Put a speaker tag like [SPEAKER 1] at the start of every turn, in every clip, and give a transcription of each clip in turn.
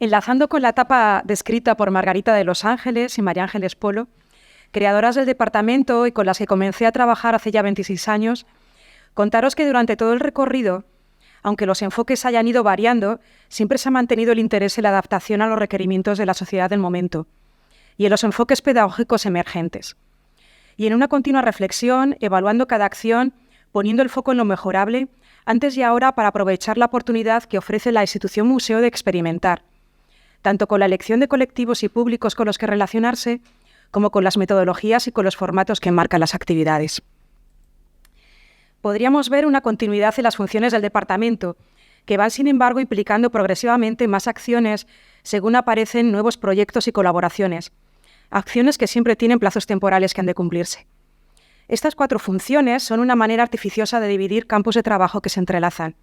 [SPEAKER 1] Enlazando con la etapa descrita por Margarita de Los Ángeles y María Ángeles Polo, creadoras del departamento y con las que comencé a trabajar hace ya 26 años, contaros que durante todo el recorrido, aunque los enfoques hayan ido variando, siempre se ha mantenido el interés en la adaptación a los requerimientos de la sociedad del momento y en los enfoques pedagógicos emergentes. Y en una continua reflexión, evaluando cada acción, poniendo el foco en lo mejorable, antes y ahora para aprovechar la oportunidad que ofrece la institución museo de experimentar, tanto con la elección de colectivos y públicos con los que relacionarse, como con las metodologías y con los formatos que enmarcan las actividades. Podríamos ver una continuidad en las funciones del departamento, que van, sin embargo, implicando progresivamente más acciones según aparecen nuevos proyectos y colaboraciones, acciones que siempre tienen plazos temporales que han de cumplirse. Estas 4 funciones son una manera artificiosa de dividir campos de trabajo que se entrelazan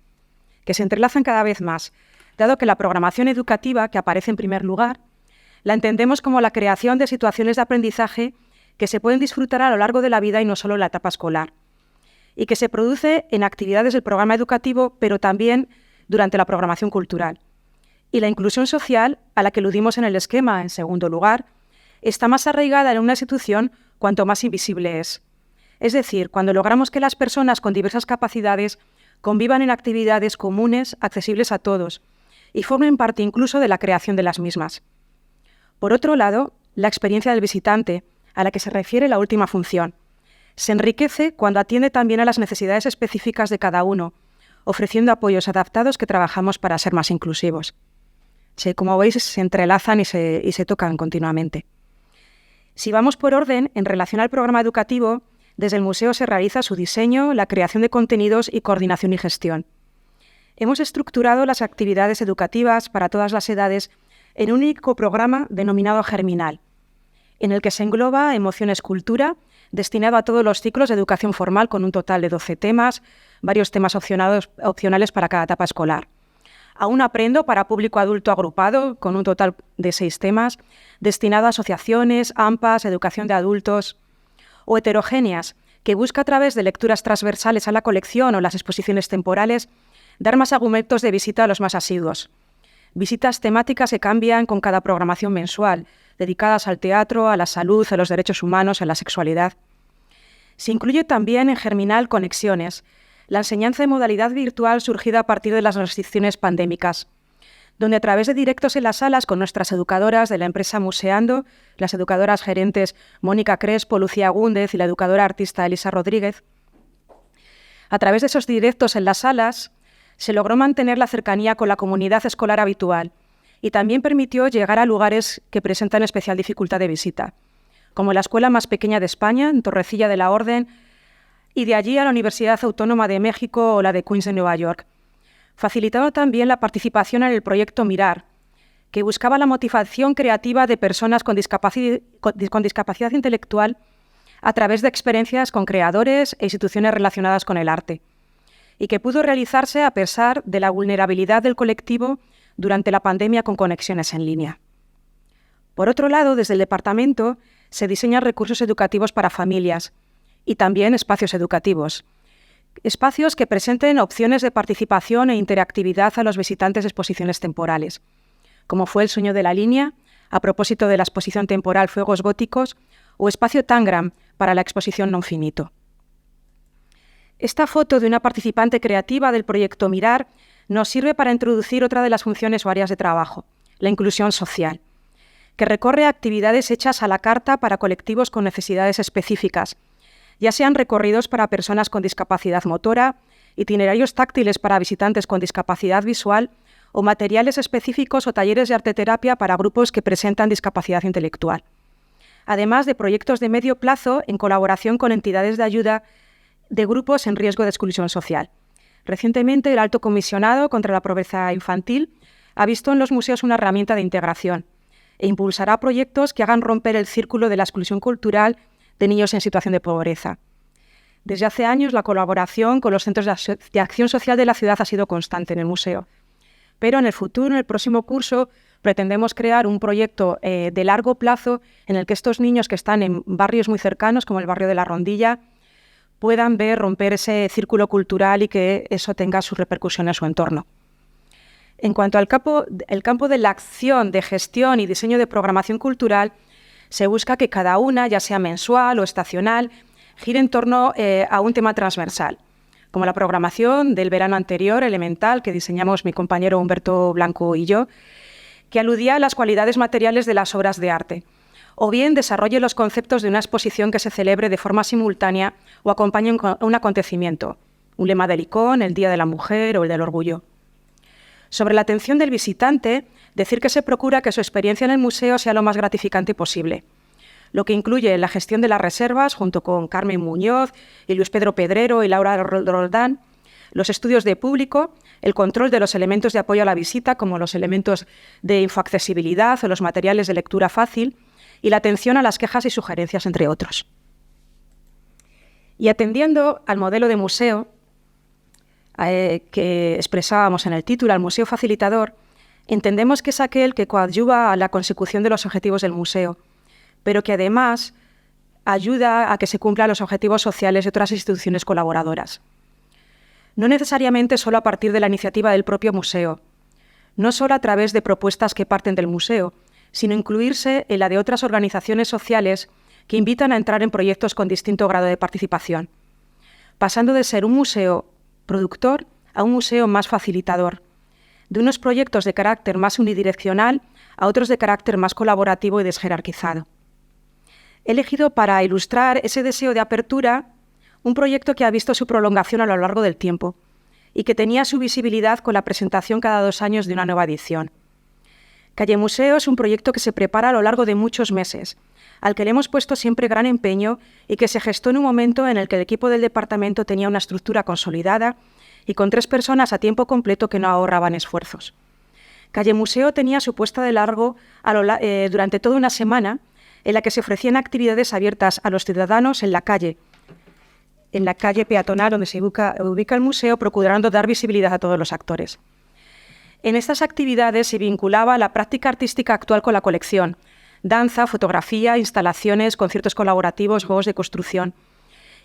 [SPEAKER 1] cada vez más, dado que la programación educativa, que aparece en primer lugar, la entendemos como la creación de situaciones de aprendizaje que se pueden disfrutar a lo largo de la vida y no solo en la etapa escolar, y que se produce en actividades del programa educativo, pero también durante la programación cultural. Y la inclusión social, a la que aludimos en el esquema, en segundo lugar, está más arraigada en una institución cuanto más invisible es. Es decir, cuando logramos que las personas con diversas capacidades convivan en actividades comunes, accesibles a todos, y formen parte incluso de la creación de las mismas. Por otro lado, la experiencia del visitante, a la que se refiere la última función, se enriquece cuando atiende también a las necesidades específicas de cada uno, ofreciendo apoyos adaptados que trabajamos para ser más inclusivos. Como veis, se entrelazan y se tocan continuamente. Si vamos por orden, en relación al programa educativo, desde el museo se realiza su diseño, la creación de contenidos y coordinación y gestión. Hemos estructurado las actividades educativas para todas las edades en un único programa denominado Germinal, en el que se engloba Emociones Cultura, destinado a todos los ciclos de educación formal con un total de 12 temas, varios temas opcionales para cada etapa escolar. Aún Aprendo para público adulto agrupado, con un total de 6 temas, destinado a asociaciones, AMPAs, educación de adultos, o Heterogéneas, que busca a través de lecturas transversales a la colección o las exposiciones temporales dar más argumentos de visita a los más asiduos. Visitas temáticas que cambian con cada programación mensual, dedicadas al teatro, a la salud, a los derechos humanos, a la sexualidad. Se incluye también en Germinal Conexiones, la enseñanza de modalidad virtual surgida a partir de las restricciones pandémicas, donde a través de directos en las salas con nuestras educadoras de la empresa Museando, las educadoras gerentes Mónica Crespo, Lucía Gúndez y la educadora artista Elisa Rodríguez, a través de esos directos en las salas, se logró mantener la cercanía con la comunidad escolar habitual y también permitió llegar a lugares que presentan especial dificultad de visita, como la escuela más pequeña de España, en Torrecilla de la Orden, y de allí a la Universidad Autónoma de México o la de Queens de Nueva York, facilitando también la participación en el proyecto Mirar, que buscaba la motivación creativa de personas con discapacidad intelectual a través de experiencias con creadores e instituciones relacionadas con el arte, y que pudo realizarse a pesar de la vulnerabilidad del colectivo durante la pandemia con conexiones en línea. Por otro lado, desde el departamento se diseñan recursos educativos para familias y también espacios educativos, espacios que presenten opciones de participación e interactividad a los visitantes de exposiciones temporales, como fue el Sueño de la Línea, a propósito de la exposición temporal Fuegos Góticos, o Espacio Tangram para la exposición Non Finito. Esta foto de una participante creativa del proyecto Mirar nos sirve para introducir otra de las funciones varias de trabajo, la inclusión social, que recorre actividades hechas a la carta para colectivos con necesidades específicas, ya sean recorridos para personas con discapacidad motora, itinerarios táctiles para visitantes con discapacidad visual o materiales específicos o talleres de arteterapia para grupos que presentan discapacidad intelectual. Además de proyectos de medio plazo en colaboración con entidades de ayuda de grupos en riesgo de exclusión social. Recientemente, el Alto Comisionado contra la Pobreza Infantil ha visto en los museos una herramienta de integración e impulsará proyectos que hagan romper el círculo de la exclusión cultural de niños en situación de pobreza. Desde hace años, la colaboración con los centros de acción social de la ciudad ha sido constante en el museo. Pero en el futuro, en el próximo curso, pretendemos crear un proyecto de largo plazo en el que estos niños que están en barrios muy cercanos, como el barrio de La Rondilla, puedan romper ese círculo cultural y que eso tenga su repercusión en su entorno. En cuanto al campo de la acción, de gestión y diseño de programación cultural, se busca que cada una, ya sea mensual o estacional, gire en torno a un tema transversal, como la programación del verano anterior, Elemental, que diseñamos mi compañero Humberto Blanco y yo, que aludía a las cualidades materiales de las obras de arte, o bien desarrolle los conceptos de una exposición que se celebre de forma simultánea o acompañe un acontecimiento, un lema del ICON, el Día de la Mujer o el del Orgullo. Sobre la atención del visitante, decir que se procura que su experiencia en el museo sea lo más gratificante posible, lo que incluye la gestión de las reservas, junto con Carmen Muñoz y Luis Pedro Pedrero y Laura Roldán, los estudios de público, el control de los elementos de apoyo a la visita, como los elementos de infoaccesibilidad o los materiales de lectura fácil, y la atención a las quejas y sugerencias, entre otros. Y atendiendo al modelo de museo que expresábamos en el título, al museo facilitador, entendemos que es aquel que coadyuva a la consecución de los objetivos del museo, pero que además ayuda a que se cumplan los objetivos sociales de otras instituciones colaboradoras. No necesariamente solo a partir de la iniciativa del propio museo, no solo a través de propuestas que parten del museo, sino incluirse en la de otras organizaciones sociales que invitan a entrar en proyectos con distinto grado de participación, pasando de ser un museo productor a un museo más facilitador, de unos proyectos de carácter más unidireccional a otros de carácter más colaborativo y desjerarquizado. He elegido para ilustrar ese deseo de apertura un proyecto que ha visto su prolongación a lo largo del tiempo y que tenía su visibilidad con la presentación cada 2 años de una nueva edición. Calle Museo es un proyecto que se prepara a lo largo de muchos meses, al que le hemos puesto siempre gran empeño y que se gestó en un momento en el que el equipo del departamento tenía una estructura consolidada y con 3 personas a tiempo completo que no ahorraban esfuerzos. Calle Museo tenía su puesta de largo durante toda una semana en la que se ofrecían actividades abiertas a los ciudadanos en la calle peatonal donde se ubica el museo, procurando dar visibilidad a todos los actores. En estas actividades se vinculaba la práctica artística actual con la colección, danza, fotografía, instalaciones, conciertos colaborativos, juegos de construcción.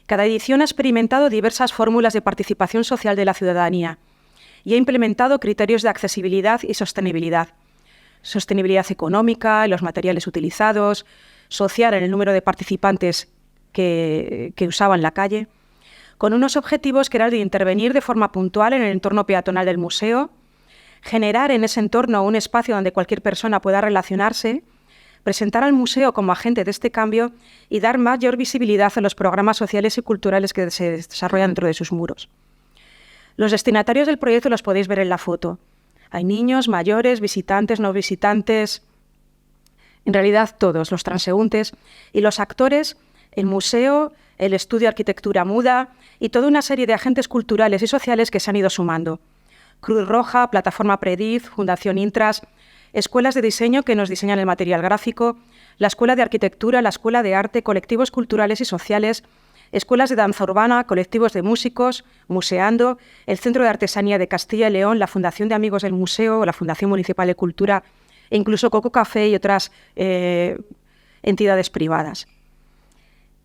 [SPEAKER 1] Cada edición ha experimentado diversas fórmulas de participación social de la ciudadanía y ha implementado criterios de accesibilidad y sostenibilidad. Sostenibilidad económica en los materiales utilizados, social en el número de participantes que usaban la calle, con unos objetivos que eran de intervenir de forma puntual en el entorno peatonal del museo, generar en ese entorno un espacio donde cualquier persona pueda relacionarse, presentar al museo como agente de este cambio y dar mayor visibilidad a los programas sociales y culturales que se desarrollan dentro de sus muros. Los destinatarios del proyecto los podéis ver en la foto. Hay niños, mayores, visitantes, no visitantes, en realidad todos, los transeúntes, y los actores, el museo, el estudio de arquitectura muda y toda una serie de agentes culturales y sociales que se han ido sumando. Cruz Roja, Plataforma Prediz, Fundación Intras, escuelas de diseño que nos diseñan el material gráfico, la Escuela de Arquitectura, la Escuela de Arte, colectivos culturales y sociales, escuelas de danza urbana, colectivos de músicos, Museando, el Centro de Artesanía de Castilla y León, la Fundación de Amigos del Museo, la Fundación Municipal de Cultura e incluso Coco Café y otras entidades privadas.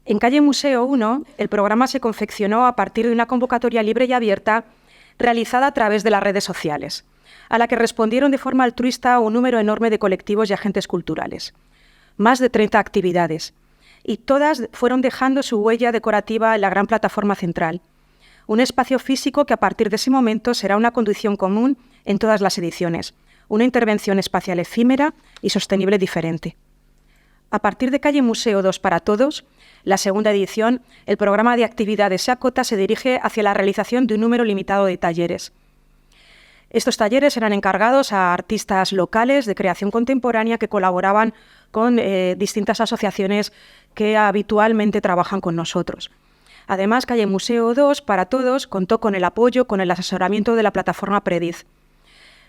[SPEAKER 1] En Calle Museo 1, el programa se confeccionó a partir de una convocatoria libre y abierta realizada a través de las redes sociales, a la que respondieron de forma altruista un número enorme de colectivos y agentes culturales. Más de 30 actividades, y todas fueron dejando su huella decorativa en la gran plataforma central, un espacio físico que a partir de ese momento será una condición común en todas las ediciones, una intervención espacial efímera y sostenible diferente. A partir de Calle Museo 2 para Todos, la segunda edición, el programa de actividades SEACOTA se dirige hacia la realización de un número limitado de talleres. Estos talleres serán encargados a artistas locales de creación contemporánea que colaboraban con distintas asociaciones que habitualmente trabajan con nosotros. Además, Calle Museo 2 para Todos contó con el apoyo, con el asesoramiento de la plataforma Prediz,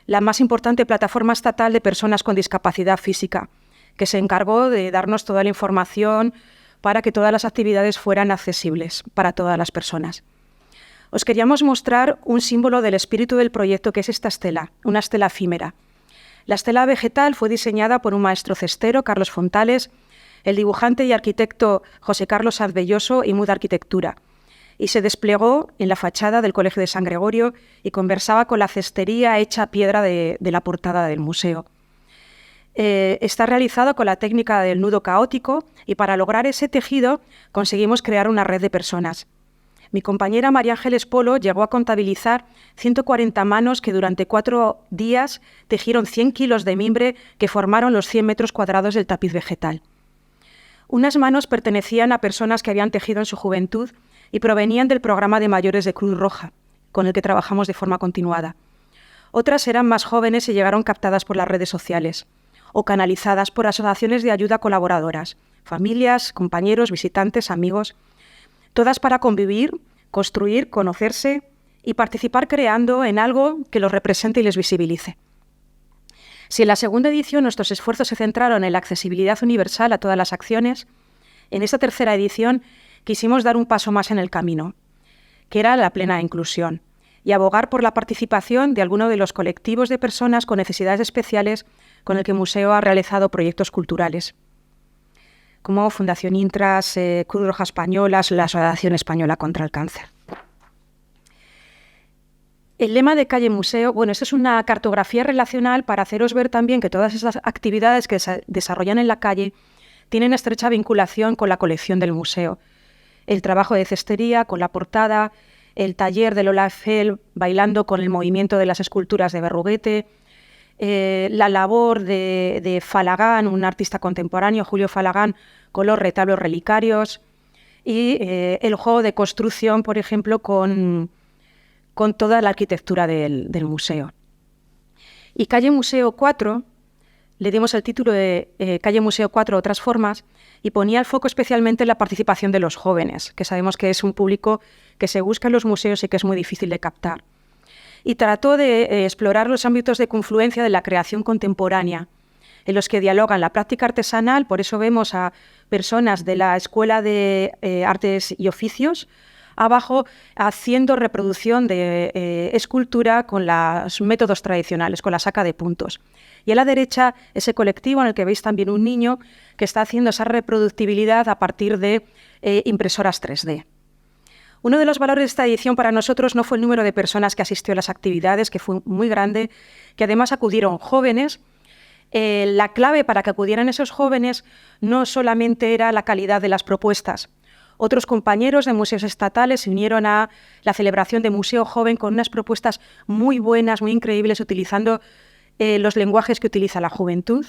[SPEAKER 1] la más importante plataforma estatal de personas con discapacidad física, que se encargó de darnos toda la información para que todas las actividades fueran accesibles para todas las personas. Os queríamos mostrar un símbolo del espíritu del proyecto, que es esta estela, una estela efímera. La estela vegetal fue diseñada por un maestro cestero, Carlos Fontales, el dibujante y arquitecto José Carlos Sanz Belloso y Muda Arquitectura, y se desplegó en la fachada del Colegio de San Gregorio y conversaba con la cestería hecha a piedra de la portada del museo. Está realizado con la técnica del nudo caótico y para lograr ese tejido conseguimos crear una red de personas. Mi compañera María Ángeles Polo llegó a contabilizar 140 manos que durante 4 días tejieron 100 kilos de mimbre que formaron los 100 metros cuadrados del tapiz vegetal. Unas manos pertenecían a personas que habían tejido en su juventud y provenían del programa de mayores de Cruz Roja, con el que trabajamos de forma continuada. Otras eran más jóvenes y llegaron captadas por las redes sociales o canalizadas por asociaciones de ayuda colaboradoras, familias, compañeros, visitantes, amigos, todas para convivir, construir, conocerse y participar creando en algo que los represente y les visibilice. Si en la segunda edición nuestros esfuerzos se centraron en la accesibilidad universal a todas las acciones, en esta tercera edición quisimos dar un paso más en el camino, que era la plena inclusión, y abogar por la participación de alguno de los colectivos de personas con necesidades especiales con el que el museo ha realizado proyectos culturales, como Fundación Intras, Cruz Roja Española, la Asociación Española contra el Cáncer. El lema de Calle Museo, esto es una cartografía relacional para haceros ver también que todas esas actividades que se desarrollan en la calle tienen estrecha vinculación con la colección del museo. El trabajo de cestería con la portada, el taller de Lola Eiffel bailando con el movimiento de las esculturas de Berruguete, la labor de Falagán, un artista contemporáneo, Julio Falagán, con los retablos relicarios y el juego de construcción, por ejemplo, con toda la arquitectura del museo. Y Calle Museo 4, le dimos el título de Calle Museo 4, otras formas, y ponía el foco especialmente en la participación de los jóvenes, que sabemos que es un público que se busca en los museos y que es muy difícil de captar. Y trató de explorar los ámbitos de confluencia de la creación contemporánea, en los que dialogan la práctica artesanal, por eso vemos a personas de la Escuela de Artes y Oficios, abajo haciendo reproducción de escultura con los métodos tradicionales, con la saca de puntos. Y a la derecha, ese colectivo en el que veis también un niño que está haciendo esa reproductibilidad a partir de impresoras 3D. Uno de los valores de esta edición para nosotros no fue el número de personas que asistió a las actividades, que fue muy grande, que además acudieron jóvenes. La clave para que acudieran esos jóvenes no solamente era la calidad de las propuestas. Otros compañeros de museos estatales se unieron a la celebración de Museo Joven con unas propuestas muy buenas, muy increíbles, utilizando los lenguajes que utiliza la juventud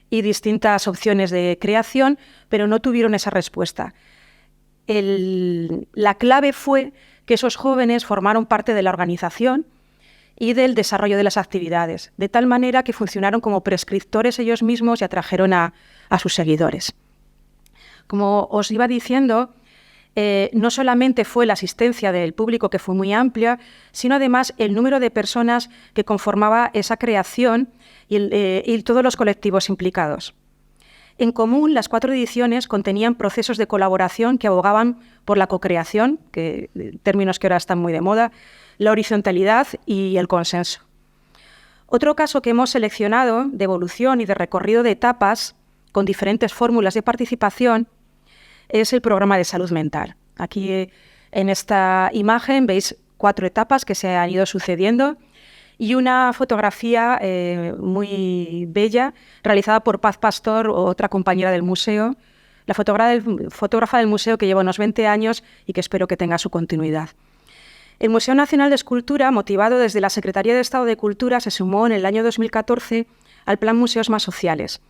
[SPEAKER 1] y distintas opciones de creación, pero no tuvieron esa respuesta. La clave fue que esos jóvenes formaron parte de la organización y del desarrollo de las actividades, de tal manera que funcionaron como prescriptores ellos mismos y atrajeron a sus seguidores. Como os iba diciendo, no solamente fue la asistencia del público, que fue muy amplia, sino además el número de personas que conformaba esa creación y todos los colectivos implicados. En común, las 4 ediciones contenían procesos de colaboración que abogaban por la cocreación, términos que ahora están muy de moda, la horizontalidad y el consenso. Otro caso que hemos seleccionado de evolución y de recorrido de etapas con diferentes fórmulas de participación es el programa de salud mental. Aquí en esta imagen veis 4 etapas que se han ido sucediendo y una fotografía muy bella realizada por Paz Pastor, otra compañera del museo, la fotógrafa del museo que lleva unos 20 años y que espero que tenga su continuidad. El Museo Nacional de Escultura, motivado desde la Secretaría de Estado de Cultura, se sumó en el año 2014 al Plan Museos Más Sociales,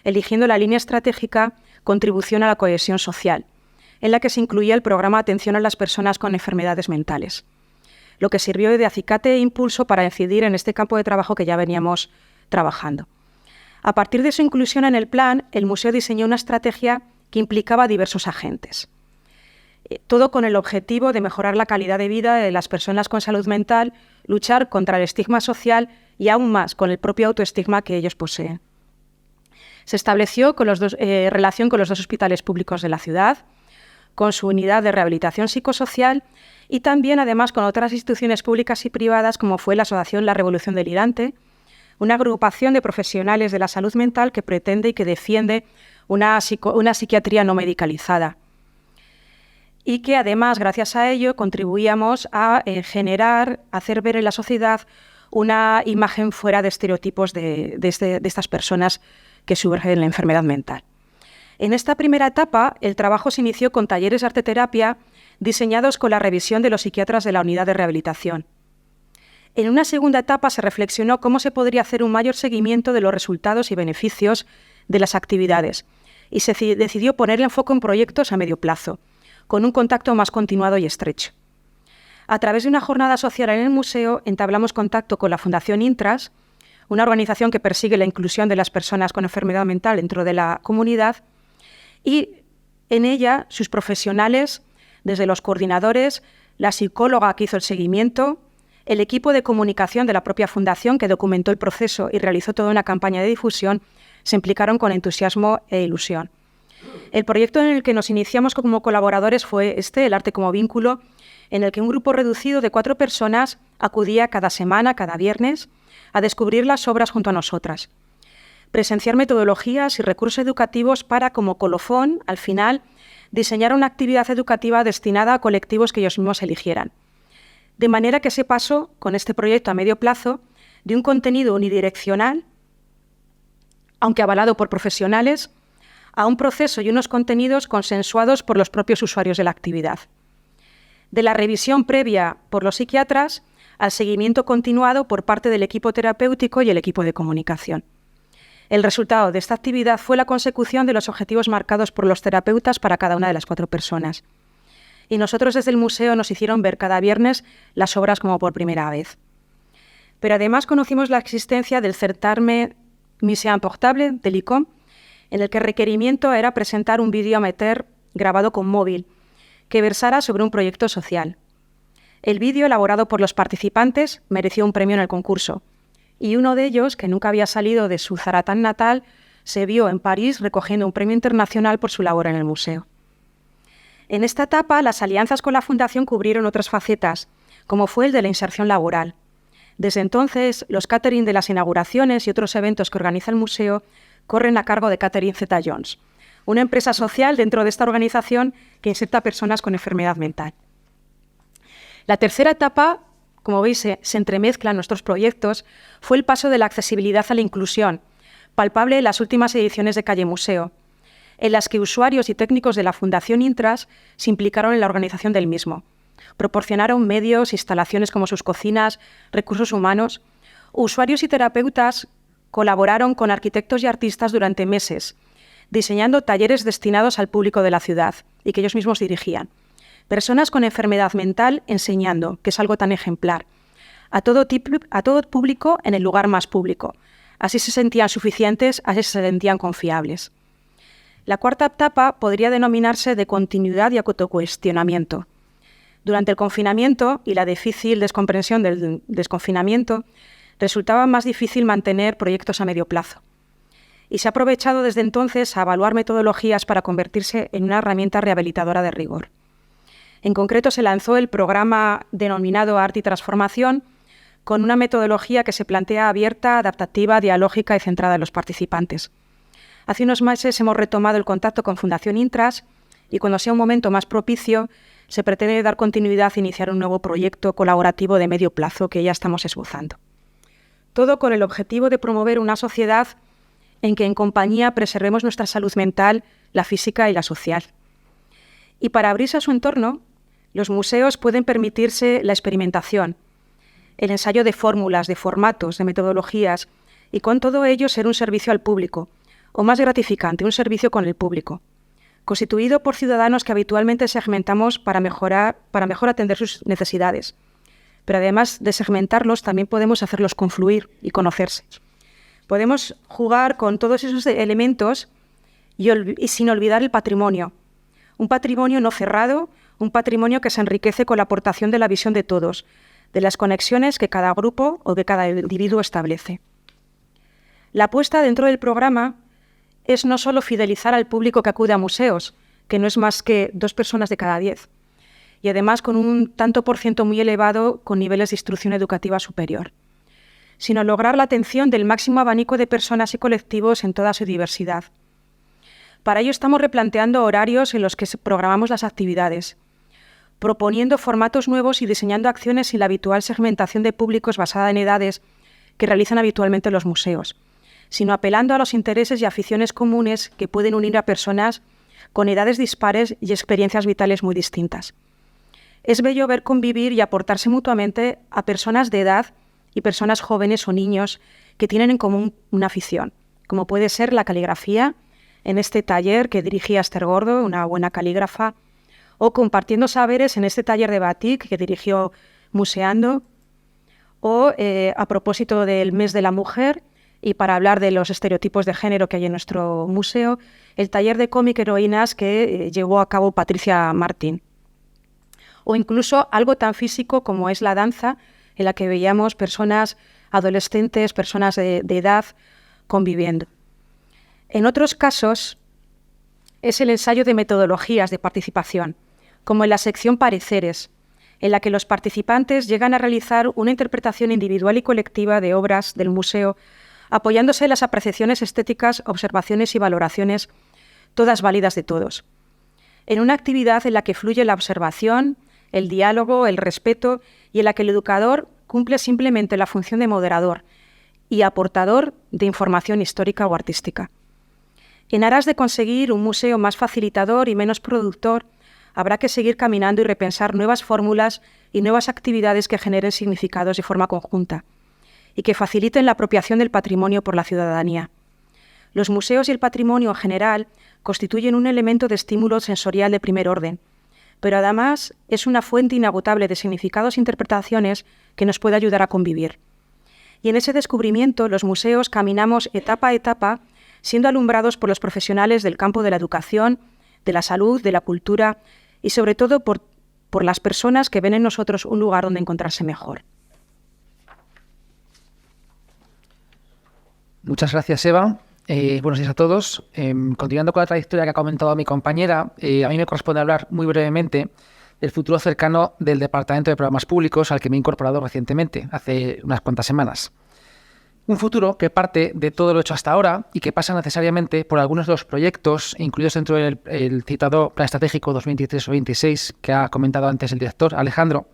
[SPEAKER 1] eligiendo la línea estratégica Contribución a la Cohesión Social, en la que se incluía el programa Atención a las Personas con Enfermedades Mentales, lo que sirvió de acicate e impulso para incidir en este campo de trabajo que ya veníamos trabajando. A partir de su inclusión en el plan, el museo diseñó una estrategia que implicaba diversos agentes. Todo con el objetivo de mejorar la calidad de vida de las personas con salud mental, luchar contra el estigma social y aún más con el propio autoestigma que ellos poseen. Se estableció relación con los 2 hospitales públicos de la ciudad, con su unidad de rehabilitación psicosocial y también, además, con otras instituciones públicas y privadas, como fue la Asociación La Revolución Delirante, una agrupación de profesionales de la salud mental que pretende y que defiende una psiquiatría no medicalizada. y que además, gracias a ello, contribuíamos a hacer ver en la sociedad una imagen fuera de estereotipos de estas personas que sufren la enfermedad mental. En esta primera etapa, el trabajo se inició con talleres de arteterapia diseñados con la revisión de los psiquiatras de la unidad de rehabilitación. En una segunda etapa se reflexionó cómo se podría hacer un mayor seguimiento de los resultados y beneficios de las actividades y se decidió poner el foco en proyectos a medio plazo, con un contacto más continuado y estrecho. A través de una jornada social en el museo entablamos contacto con la Fundación Intras, una organización que persigue la inclusión de las personas con enfermedad mental dentro de la comunidad, y en ella sus profesionales, desde los coordinadores, la psicóloga que hizo el seguimiento, el equipo de comunicación de la propia fundación que documentó el proceso y realizó toda una campaña de difusión, se implicaron con entusiasmo e ilusión. El proyecto en el que nos iniciamos como colaboradores fue el Arte como Vínculo, en el que un grupo reducido de 4 personas acudía cada semana, cada viernes, a descubrir las obras junto a nosotras. Presenciar metodologías y recursos educativos para, como colofón, al final, diseñar una actividad educativa destinada a colectivos que ellos mismos eligieran. De manera que se pasó, con este proyecto a medio plazo, de un contenido unidireccional, aunque avalado por profesionales, a un proceso y unos contenidos consensuados por los propios usuarios de la actividad. De la revisión previa por los psiquiatras al seguimiento continuado por parte del equipo terapéutico y el equipo de comunicación. El resultado de esta actividad fue la consecución de los objetivos marcados por los terapeutas para cada una de las 4 personas. Y nosotros desde el museo nos hicieron ver cada viernes las obras como por primera vez. Pero además conocimos la existencia del certamen Mission Portable del ICOM, en el que el requerimiento era presentar un vídeo amateur grabado con móvil, que versara sobre un proyecto social. El vídeo, elaborado por los participantes, mereció un premio en el concurso, y uno de ellos, que nunca había salido de su Zaratán natal, se vio en París recogiendo un premio internacional por su labor en el museo. En esta etapa, las alianzas con la Fundación cubrieron otras facetas, como fue el de la inserción laboral. Desde entonces, los catering de las inauguraciones y otros eventos que organiza el museo corren a cargo de Catering Zeta-Jones, una empresa social dentro de esta organización que inserta personas con enfermedad mental. La tercera etapa, como veis, se entremezclan nuestros proyectos, fue el paso de la accesibilidad a la inclusión, palpable en las últimas ediciones de Calle Museo, en las que usuarios y técnicos de la Fundación Intras se implicaron en la organización del mismo. Proporcionaron medios, instalaciones como sus cocinas, recursos humanos. Usuarios y terapeutas colaboraron con arquitectos y artistas durante meses, diseñando talleres destinados al público de la ciudad y que ellos mismos dirigían. Personas con enfermedad mental enseñando, que es algo tan ejemplar, a todo público en el lugar más público. Así se sentían suficientes, así se sentían confiables. La cuarta etapa podría denominarse de continuidad y autocuestionamiento. Durante el confinamiento y la difícil descomprensión del desconfinamiento, resultaba más difícil mantener proyectos a medio plazo. Y se ha aprovechado desde entonces a evaluar metodologías para convertirse en una herramienta rehabilitadora de rigor. En concreto, se lanzó el programa denominado Arte y Transformación, con una metodología que se plantea abierta, adaptativa, dialógica y centrada en los participantes. Hace unos meses hemos retomado el contacto con Fundación Intras y cuando sea un momento más propicio, se pretende dar continuidad e iniciar un nuevo proyecto colaborativo de medio plazo que ya estamos esbozando. Todo con el objetivo de promover una sociedad en que en compañía preservemos nuestra salud mental, la física y la social. Y para abrirse a su entorno, los museos pueden permitirse la experimentación, el ensayo de fórmulas, de formatos, de metodologías, y con todo ello ser un servicio al público, o más gratificante, un servicio con el público, constituido por ciudadanos que habitualmente segmentamos para mejor atender sus necesidades. Pero además de segmentarlos, también podemos hacerlos confluir y conocerse. Podemos jugar con todos esos elementos y sin olvidar el patrimonio. Un patrimonio no cerrado, un patrimonio que se enriquece con la aportación de la visión de todos, de las conexiones que cada grupo o que cada individuo establece. La apuesta dentro del programa es no solo fidelizar al público que acude a museos, que no es más que 2 personas de cada 10, y además con un tanto por ciento muy elevado con niveles de instrucción educativa superior, sino lograr la atención del máximo abanico de personas y colectivos en toda su diversidad. Para ello estamos replanteando horarios en los que programamos las actividades, proponiendo formatos nuevos y diseñando acciones sin la habitual segmentación de públicos basada en edades que realizan habitualmente los museos, sino apelando a los intereses y aficiones comunes que pueden unir a personas con edades dispares y experiencias vitales muy distintas. Es bello ver convivir y aportarse mutuamente a personas de edad y personas jóvenes o niños que tienen en común una afición, como puede ser la caligrafía, en este taller que dirigía Esther Gordo, una buena calígrafa, o compartiendo saberes en este taller de batik que dirigió Museando, o a propósito del mes de la mujer y para hablar de los estereotipos de género que hay en nuestro museo, el taller de cómic heroínas que llevó a cabo Patricia Martín. O incluso algo tan físico como es la danza, en la que veíamos personas adolescentes, personas de edad conviviendo. En otros casos es el ensayo de metodologías de participación, como en la sección Pareceres, en la que los participantes llegan a realizar una interpretación individual y colectiva de obras del museo, apoyándose en las apreciaciones estéticas, observaciones y valoraciones, todas válidas de todos. En una actividad en la que fluye la observación, el diálogo, el respeto y en la que el educador cumple simplemente la función de moderador y aportador de información histórica o artística. En aras de conseguir un museo más facilitador y menos productor, habrá que seguir caminando y repensar nuevas fórmulas y nuevas actividades que generen significados de forma conjunta y que faciliten la apropiación del patrimonio por la ciudadanía. Los museos y el patrimonio en general constituyen un elemento de estímulo sensorial de primer orden, pero además es una fuente inagotable de significados e interpretaciones que nos puede ayudar a convivir. Y en ese descubrimiento los museos caminamos etapa a etapa, siendo alumbrados por los profesionales del campo de la educación, de la salud, de la cultura y sobre todo por las personas que ven en nosotros un lugar donde encontrarse mejor.
[SPEAKER 2] Muchas gracias, Eva. Buenos días a todos. Continuando con la trayectoria que ha comentado mi compañera, a mí me corresponde hablar muy brevemente del futuro cercano del Departamento de Programas Públicos al que me he incorporado recientemente, hace unas cuantas semanas. Un futuro que parte de todo lo hecho hasta ahora y que pasa necesariamente por algunos de los proyectos incluidos dentro del citado Plan Estratégico 2023-2026 que ha comentado antes el director Alejandro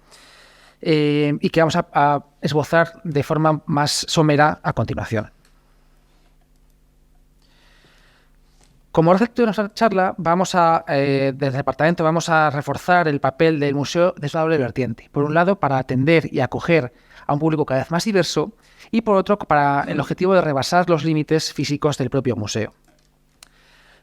[SPEAKER 2] y que vamos a esbozar de forma más somera a continuación. Como recepto de nuestra charla, desde el departamento vamos a reforzar el papel del museo de esa doble vertiente. Por un lado, para atender y acoger a un público cada vez más diverso y por otro, para el objetivo de rebasar los límites físicos del propio museo.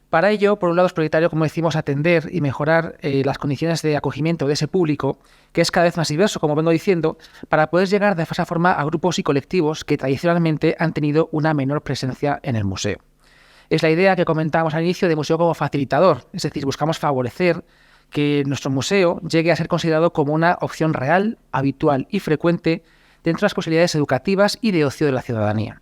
[SPEAKER 2] Para ello, por un lado, es prioritario, como decimos, atender y mejorar las condiciones de acogimiento de ese público, que es cada vez más diverso, como vengo diciendo, para poder llegar de esa forma a grupos y colectivos que tradicionalmente han tenido una menor presencia en el museo. Es la idea que comentábamos al inicio de museo como facilitador, es decir, buscamos favorecer que nuestro museo llegue a ser considerado como una opción real, habitual y frecuente dentro de las posibilidades educativas y de ocio de la ciudadanía.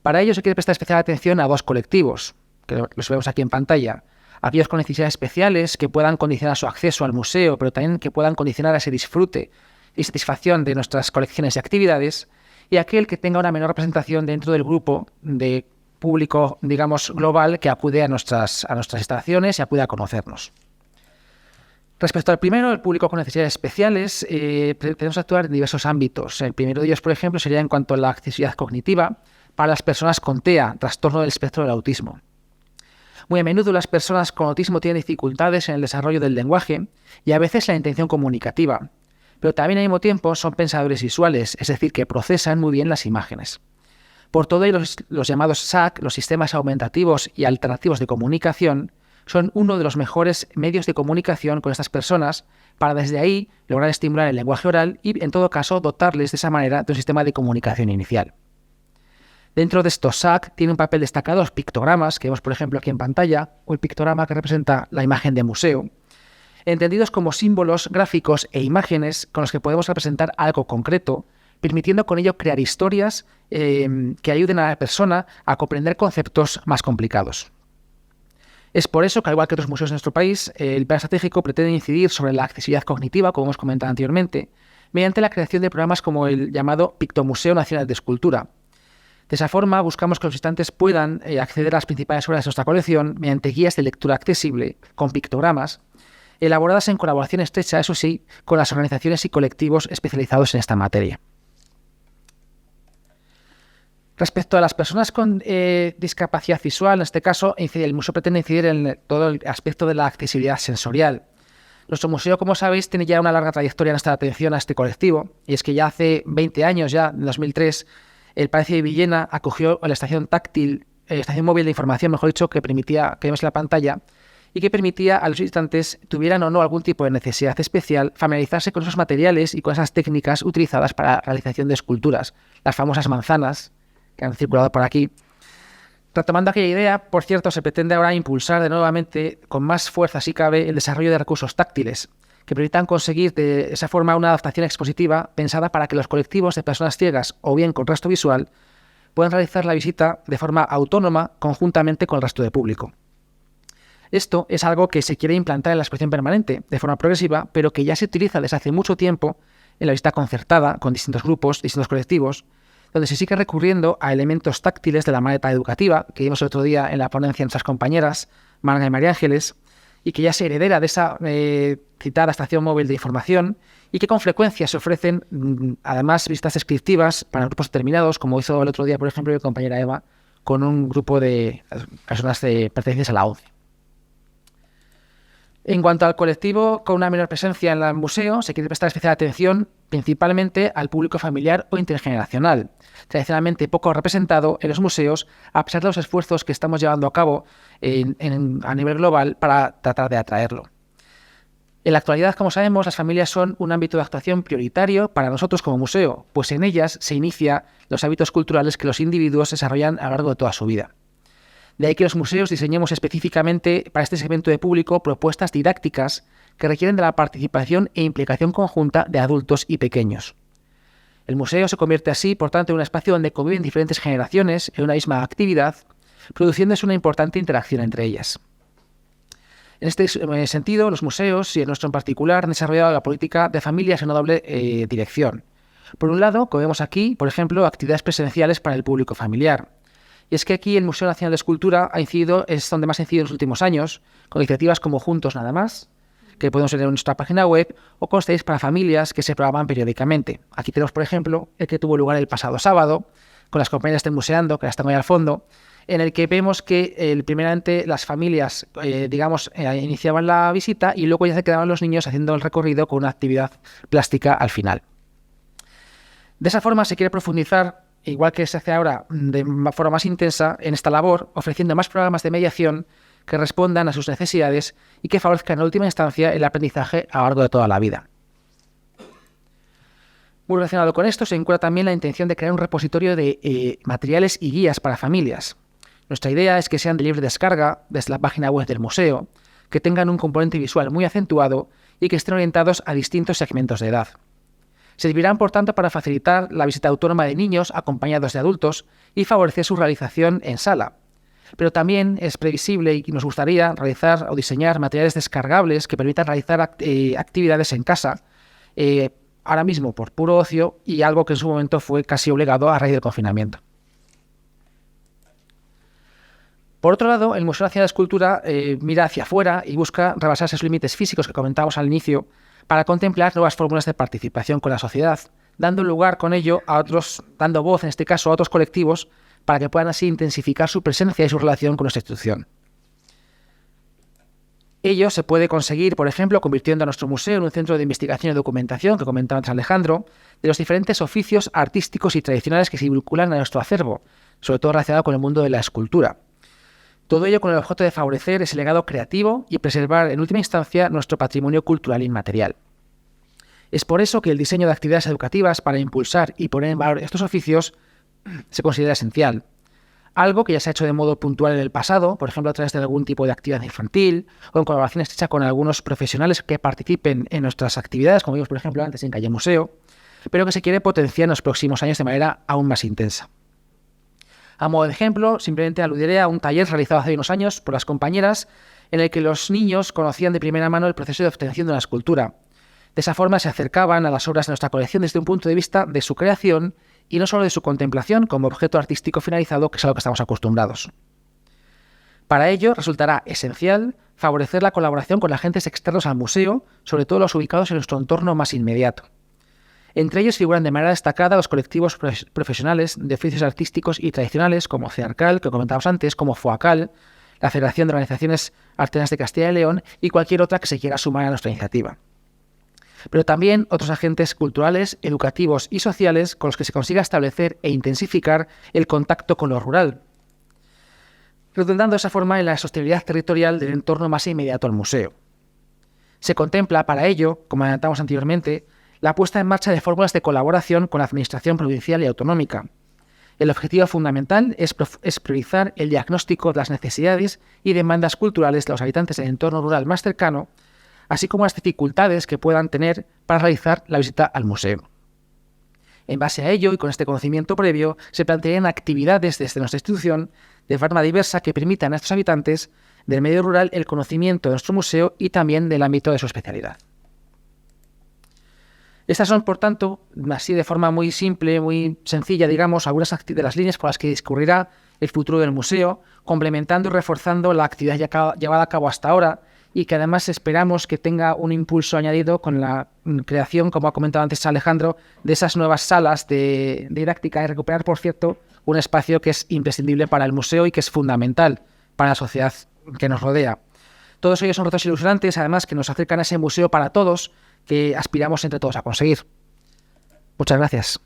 [SPEAKER 2] Para ello se quiere prestar especial atención a dos colectivos, que los vemos aquí en pantalla, aquellos con necesidades especiales que puedan condicionar su acceso al museo, pero también que puedan condicionar ese disfrute y satisfacción de nuestras colecciones y actividades, y aquel que tenga una menor representación dentro del grupo de público, digamos, global que acude a nuestras instalaciones y acude a conocernos. Respecto al primero, el público con necesidades especiales, tenemos que actuar en diversos ámbitos. El primero de ellos, por ejemplo, sería en cuanto a la accesibilidad cognitiva para las personas con TEA, trastorno del espectro del autismo. Muy a menudo las personas con autismo tienen dificultades en el desarrollo del lenguaje y a veces la intención comunicativa, pero también al mismo tiempo son pensadores visuales, es decir, que procesan muy bien las imágenes. Por todo ello, los llamados SAC, los sistemas aumentativos y alternativos de comunicación, son uno de los mejores medios de comunicación con estas personas para desde ahí lograr estimular el lenguaje oral y, en todo caso, dotarles de esa manera de un sistema de comunicación inicial. Dentro de estos SAC tiene un papel destacado los pictogramas, que vemos por ejemplo aquí en pantalla, o el pictograma que representa la imagen de museo, entendidos como símbolos gráficos e imágenes con los que podemos representar algo concreto, permitiendo con ello crear historias que ayuden a la persona a comprender conceptos más complicados. Es por eso que, al igual que otros museos de nuestro país, el plan estratégico pretende incidir sobre la accesibilidad cognitiva, como hemos comentado anteriormente, mediante la creación de programas como el llamado Pictomuseo Nacional de Escultura. De esa forma, buscamos que los visitantes puedan acceder a las principales obras de nuestra colección mediante guías de lectura accesible, con pictogramas, elaboradas en colaboración estrecha, eso sí, con las organizaciones y colectivos especializados en esta materia. Respecto a las personas con discapacidad visual, en este caso, el museo pretende incidir en todo el aspecto de la accesibilidad sensorial. Nuestro museo, como sabéis, tiene ya una larga trayectoria en esta atención a este colectivo, y es que ya hace 20 años, ya en 2003, el Palacio de Villena acogió la estación móvil de información, mejor dicho, que permitía que vemos en la pantalla, y que permitía a los visitantes, tuvieran o no algún tipo de necesidad especial, familiarizarse con esos materiales y con esas técnicas utilizadas para la realización de esculturas, las famosas manzanas, que han circulado por aquí. Retomando aquella idea, por cierto, se pretende ahora impulsar de nuevamente, con más fuerza si cabe, el desarrollo de recursos táctiles, que permitan conseguir de esa forma una adaptación expositiva pensada para que los colectivos de personas ciegas o bien con resto visual puedan realizar la visita de forma autónoma conjuntamente con el resto del público. Esto es algo que se quiere implantar en la exposición permanente de forma progresiva, pero que ya se utiliza desde hace mucho tiempo en la visita concertada con distintos grupos, distintos colectivos, donde se sigue recurriendo a elementos táctiles de la maleta educativa, que vimos el otro día en la ponencia de nuestras compañeras, Marga y María Ángeles, y que ya se heredera de esa citada estación móvil de información, y que con frecuencia se ofrecen, además, visitas descriptivas para grupos determinados, como hizo el otro día, por ejemplo, mi compañera Eva, con un grupo de personas pertenecientes a la ONCE. En cuanto al colectivo con una menor presencia en el museo, se quiere prestar especial atención principalmente al público familiar o intergeneracional, tradicionalmente poco representado en los museos, a pesar de los esfuerzos que estamos llevando a cabo a nivel global para tratar de atraerlo. En la actualidad, como sabemos, las familias son un ámbito de actuación prioritario para nosotros como museo, pues en ellas se inicia los hábitos culturales que los individuos desarrollan a lo largo de toda su vida. De ahí que los museos diseñemos específicamente para este segmento de público propuestas didácticas que requieren de la participación e implicación conjunta de adultos y pequeños. El museo se convierte así, por tanto, en un espacio donde conviven diferentes generaciones en una misma actividad, produciéndose una importante interacción entre ellas. En este sentido, los museos, y el nuestro en particular, han desarrollado la política de familias en una doble dirección. Por un lado, como vemos aquí, por ejemplo, actividades presenciales para el público familiar. Y es que aquí el Museo Nacional de Escultura es donde más ha incidido en los últimos años, con iniciativas como Juntos Nada Más, que podemos ver en nuestra página web, o con talleres para familias que se programan periódicamente. Aquí tenemos, por ejemplo, el que tuvo lugar el pasado sábado, con las compañeras del Museando, que las tengo ahí al fondo, en el que vemos que primeramente las familias, iniciaban la visita y luego ya se quedaban los niños haciendo el recorrido con una actividad plástica al final. De esa forma se quiere profundizar, igual que se hace ahora de forma más intensa, en esta labor, ofreciendo más programas de mediación que respondan a sus necesidades y que favorezcan en última instancia el aprendizaje a lo largo de toda la vida. Muy relacionado con esto se vincula también la intención de crear un repositorio de materiales y guías para familias. Nuestra idea es que sean de libre descarga desde la página web del museo, que tengan un componente visual muy acentuado y que estén orientados a distintos segmentos de edad. Servirán, por tanto, para facilitar la visita autónoma de niños acompañados de adultos y favorecer su realización en sala. Pero también es previsible y nos gustaría realizar o diseñar materiales descargables que permitan realizar actividades en casa, ahora mismo por puro ocio, y algo que en su momento fue casi obligado a raíz del confinamiento. Por otro lado, el Museo Nacional de Escultura mira hacia afuera y busca rebasar esos límites físicos que comentábamos al inicio para contemplar nuevas fórmulas de participación con la sociedad, dando lugar con ello a otros, dando voz en este caso a otros colectivos para que puedan así intensificar su presencia y su relación con nuestra institución. Ello se puede conseguir, por ejemplo, convirtiendo a nuestro museo en un centro de investigación y documentación, que comentaba antes Alejandro, de los diferentes oficios artísticos y tradicionales que se vinculan a nuestro acervo, sobre todo relacionado con el mundo de la escultura. Todo ello con el objeto de favorecer ese legado creativo y preservar, en última instancia, nuestro patrimonio cultural inmaterial. Es por eso que el diseño de actividades educativas para impulsar y poner en valor estos oficios se considera esencial. Algo que ya se ha hecho de modo puntual en el pasado, por ejemplo a través de algún tipo de actividad infantil o en colaboración estrecha con algunos profesionales que participen en nuestras actividades, como vimos por ejemplo antes en Calle Museo, pero que se quiere potenciar en los próximos años de manera aún más intensa. A modo de ejemplo, simplemente aludiré a un taller realizado hace unos años por las compañeras en el que los niños conocían de primera mano el proceso de obtención de una escultura. De esa forma se acercaban a las obras de nuestra colección desde un punto de vista de su creación y no solo de su contemplación como objeto artístico finalizado, que es a lo que estamos acostumbrados. Para ello resultará esencial favorecer la colaboración con agentes externos al museo, sobre todo los ubicados en nuestro entorno más inmediato. Entre ellos figuran de manera destacada los colectivos profesionales de oficios artísticos y tradicionales como CEARCAL, que comentábamos antes, como FOACAL, la Federación de Organizaciones Artesanas de Castilla y León y cualquier otra que se quiera sumar a nuestra iniciativa. Pero también otros agentes culturales, educativos y sociales con los que se consiga establecer e intensificar el contacto con lo rural, redundando de esa forma en la sostenibilidad territorial del entorno más inmediato al museo. Se contempla para ello, como adelantamos anteriormente, la puesta en marcha de fórmulas de colaboración con la Administración provincial y autonómica. El objetivo fundamental es priorizar el diagnóstico de las necesidades y demandas culturales de los habitantes del entorno rural más cercano, así como las dificultades que puedan tener para realizar la visita al museo. En base a ello y con este conocimiento previo, se plantearían actividades desde nuestra institución de forma diversa que permitan a estos habitantes del medio rural el conocimiento de nuestro museo y también del ámbito de su especialidad. Estas son, por tanto, así de forma muy simple, muy sencilla, digamos, algunas de las líneas por las que discurrirá el futuro del museo, complementando y reforzando la actividad llevada a cabo hasta ahora y que además esperamos que tenga un impulso añadido con la creación, como ha comentado antes Alejandro, de esas nuevas salas de didáctica y recuperar, por cierto, un espacio que es imprescindible para el museo y que es fundamental para la sociedad que nos rodea. Todos ellos son retos ilusionantes, además, que nos acercan a ese museo para todos que aspiramos entre todos a conseguir. Muchas gracias.